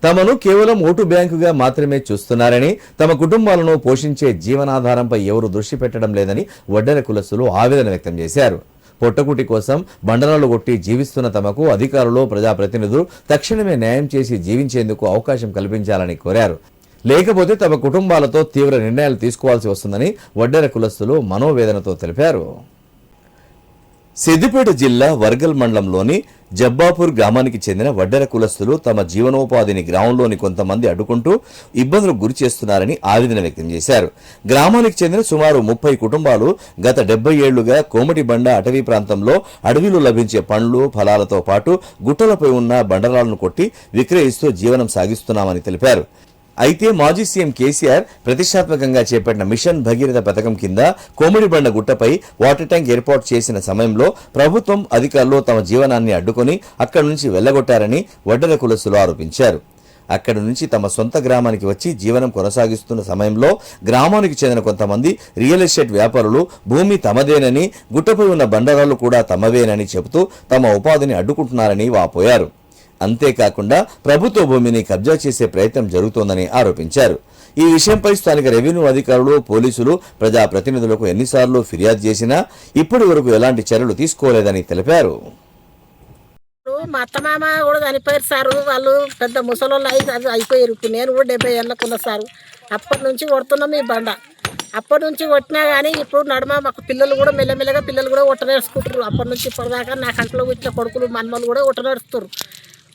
తమను కేవలం ఓటు బ్యాంకుగా మాత్రమే చూస్తున్నారని, తమ కుటుంబాలను పోషించే జీవనాధారంపై ఎవరు దృష్టి పెట్టడం లేదని వడ్డెర కులస్తులు ఆవేదన వ్యక్తం చేశారు. పొట్టకుటి కోసం బండరాలు కొట్టి జీవిస్తున్న తమకు అధికారులు, ప్రజాప్రతినిధులు తక్షణమే న్యాయం చేసి జీవించేందుకు అవకాశం కల్పించాలని కోరారు. లేకపోతే తమ కుటుంబాలతో తీవ్ర నిర్ణయాలు తీసుకోవాల్సి వస్తుందని వడ్డెర కులస్తులు మనోవేదనతో తెలిపారు. సిద్దిపేట జిల్లా వర్గల్ మండలంలోని జబ్బాపూర్ గ్రామానికి చెందిన వడ్డెర కులస్తులు తమ జీవనోపాధిని గ్రామంలోని కొంతమంది అడ్డుకుంటూ ఇబ్బందులకు గురి చేస్తున్నారని ఆవేదన వ్యక్తం చేశారు. గ్రామానికి చెందిన సుమారు 30 కుటుంబాలు గత 70 ఏళ్లుగా కోమటిబండ అటవీ ప్రాంతంలో అడవిలో లభించే పండ్లు, ఫలాలతో పాటు గుట్టలపై ఉన్న బండరాలను కొట్టి విక్రయిస్తూ జీవనం సాగిస్తున్నామని తెలిపారు. అయితే మాజీ సీఎం కేసీఆర్ ప్రతిష్టాత్మకంగా చేపట్టిన మిషన్ భగీరథ పథకం కింద కోమడిబండ గుట్టపై వాటర్ ట్యాంక్ ఏర్పాటు చేసిన సమయంలో ప్రభుత్వం అధికారులు తమ జీవనాన్ని అడ్డుకొని అక్కడి నుంచి వెళ్లగొట్టారని వడ్డెర కులస్తులు ఆరోపించారు. అక్కడి నుంచి తమ సొంత గ్రామానికి వచ్చి జీవనం కొనసాగిస్తున్న సమయంలో గ్రామానికి చెందిన కొంతమంది రియల్ ఎస్టేట్ వ్యాపారులు భూమి తమదేనని, గుట్టపై ఉన్న బండరాలు కూడా తమవేనని చెబుతూ తమ ఉపాధిని అడ్డుకుంటున్నారని వాపోయారు. అంతేకాకుండా ప్రభుత్వ భూమిని కబ్జా చేసే ప్రయత్నం జరుగుతోందని ఆరోపించారు. ఈ విషయంపై స్థానిక రెవెన్యూ అధికారులు, పోలీసులు, ప్రజాప్రతినిధులకు ఎన్నిసార్లు ఫిర్యాదు చేసినా ఇప్పటి వరకు ఎలాంటి చర్యలు తీసుకోలేదని తెలిపారు. మా అత్తమామ కూడా చనిపోయారు సారు. వాళ్ళు పెద్ద ముసలోళ్ళు అయిపోయారు. నేను కూడా 70 ఏళ్ళకు ఉన్న సారు. అప్పటి నుంచి కొడుతున్నాం ఈ బండ. అప్పటి నుంచి కొట్టినా కానీ ఇప్పుడు నడుమ మాకు పిల్లలు కూడా మెల్లమెల్లగా పిల్లలు కూడా ఒట్ట నేర్చుకుంటారు. అప్పటి నుంచి ఇప్పటిదాకా నా కంట్లో ఇట్లా కొడుకులు మనమలు కూడా ఒట్ట నేర్చుతారు.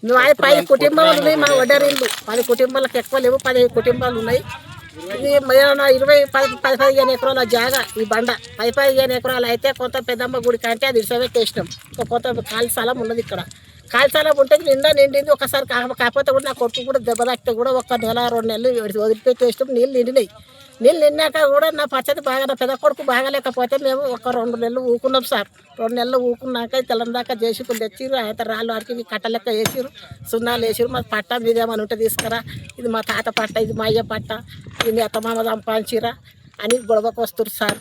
10 కుటుంబాలు ఉన్నాయి మా వడ్డేరిల్లు. 10 కుటుంబాలకు ఎక్కువ లేవు, 10 కుటుంబాలు ఉన్నాయి. ఇది 20-15 ఎకరాల జాగా ఈ బండ. 10-15 ఎకరాలు అయితే కొంత పెద్దమ్మ గుడి కంటే అది ఇడిసబెట్టేసినాం. కొంత ఖాళీ స్థలం ఉన్నది. ఇక్కడ ఖాళీ స్థలం ఉంటే నిండింది. ఒకసారి కాకపోతే కూడా నా కొడుకు కూడా దెబ్బ తాకితే కూడా 1 నెల 2 నెలలు వదిలిపెట్టేసినాం. నీళ్ళు నిండినాయి. నీళ్ళు నిన్నాక కూడా నా పరిస్థితి బాగా, నా పెద్ద కొడుకు బాగాలేకపోతే మేము 1-2 నెలలు ఊకున్నాం సార్. 2 నెలలు ఊకున్నాక తెల్లందాకా జేసీకులు తెచ్చిర్రు. అయితే రాళ్ళు అడిగి కట్టలెక్క వేసిర్రు, సున్నాలు వేసిర్రు. మా పట్ట మీదేమని ఉంటే తీసుకురా, ఇది మా తాత పట్ట, ఇది మా అయ్య పట్ట, ఇది మీ అత్తమామ సంపాదించిరా అని గొడవకు వస్తారు సార్.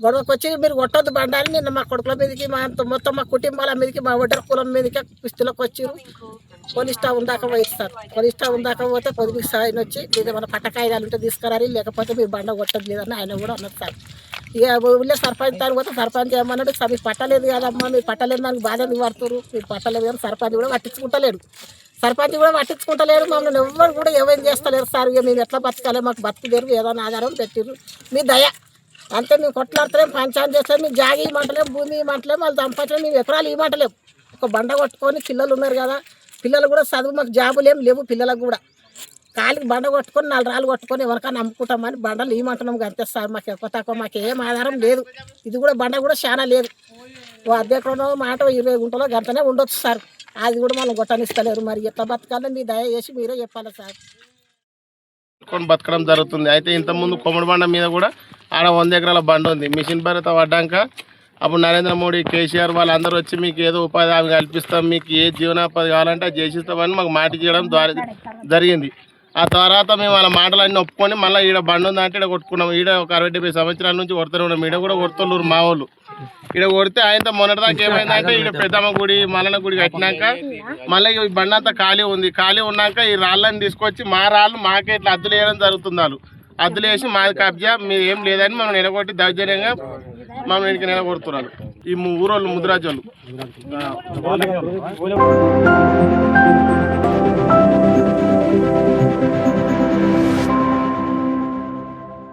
గొడవకు వచ్చి మీరు కొట్టొద్దు బండాలి. నిన్న మా కొడుకుల మీదకి, మొత్తం మా కుటుంబాల మీదకి, మా వడ్డెర కులం మీదకి పిస్తులకు వచ్చిర్రు. పోలీస్ స్టాఫ్ దాకా పోయింది సార్. పోలీస్ స్టాఫ్ దాకా పోతే పోలీస్ ఆయన వచ్చి లేదా మన పట్ట కాయిదాలు ఉంటే తీసుకురాలి, లేకపోతే మీరు బండ కొట్టదు లేదని ఆయన కూడా అన్నారు సార్. ఇక ఊళ్ళో సర్పంచ్ దాని పోతే సర్పంచ్ ఏమన్నాడు, మీకు పట్టలేదు కదమ్మా, మీరు పట్టలేదు దానికి బాధ ఎందుకు పడుతున్నారు, మీరు పట్టలేదు కానీ సర్పంచ్ కూడా పట్టించుకుంటలేడు. మమ్మల్ని ఎవరు కూడా ఏమేం చేస్తలేరు సార్. ఇక మేము ఎట్లా బతకాలి, మాకు బతుకుదేరు ఏదైనా ఆధారం పెట్టిర్రు, మీ దయ అంతే. మేము కొట్లాడతలేము, పంచాయతీ చేస్తాం, మేము జాగి ఇవ్వమంటలేము, భూమి ఇవ్వమంటలేము, వాళ్ళు సంపాదించలేము, మేము ఎకరాలు ఇవ్వమంటలేము. ఒక బండ కొట్టుకొని పిల్లలు ఉన్నారు కదా, పిల్లలు కూడా చదువు, మాకు జాబులు ఏం లేవు పిల్లలకు కూడా. కాలికి బండ కొట్టుకొని 4 రాళ్ళు కొట్టుకొని ఎవరికైనా అమ్ముకుంటామని బండలు ఇవ్వమంటున్నాం అంతే సార్. మాకు ఎక్కువ తక్కువ మాకు ఏం ఆధారం లేదు. ఇది కూడా బండ కూడా చాలా లేదు. ఓ అద్దెకరో మాట 20 గుంటలో గంటనే ఉండొచ్చు సార్. అది కూడా మనం కొట్టనిస్తలేరు. మరి ఎట్లా బతకాలని మీ దయ చేసి మీరే చెప్పాలి సార్. బతకడం జరుగుతుంది. అయితే ఇంతకుముందు కొమ్మడి బండ మీద కూడా ఆడ 100 ఎకరాల బండ ఉంది. మిషన్ భరిత పడ్డాక అప్పుడు నరేంద్ర మోడీ, కేసీఆర్ వాళ్ళందరూ వచ్చి మీకు ఏదో ఉపాధి హామీ కల్పిస్తాం, మీకు ఏ జీవనోపాధి కావాలంటే అది చేసిస్తామని మాకు మాట చేయడం జరిగింది. ఆ తర్వాత మేము వాళ్ళ మాటలన్నీ ఒప్పుకొని మళ్ళీ ఈడ బండి ఉందంటే ఈడ కొట్టుకున్నాం. ఈడ ఒక 60-70 సంవత్సరాల నుంచి కొడుతూనే ఉన్నాం. ఈడ కూడా కొడుతున్నారు మా వాళ్ళు. ఈడ కొడితే ఆయనతో మొన్నటిదాకా ఏమైందంటే ఈడ పెద్దమ్మ గుడి, మల్లన్న గుడి కట్టినాక మళ్ళీ ఈ బండి అంతా ఖాళీ ఉంది. ఖాళీ ఉన్నాక ఈ రాళ్ళని తీసుకొచ్చి మా రాళ్ళు మాకే ఇట్లా అద్దులు వేయడం జరుగుతుంది. వాళ్ళు అద్దులు వేసి మాది కబ్జా, మీరు ఏం లేదని మనం నిలగొట్టి దౌర్జన్యంగా మనం ఇంటికి నిలగొడుతున్నారు ఈ ఊరోళ్ళు, ముదిరాజోళ్ళు.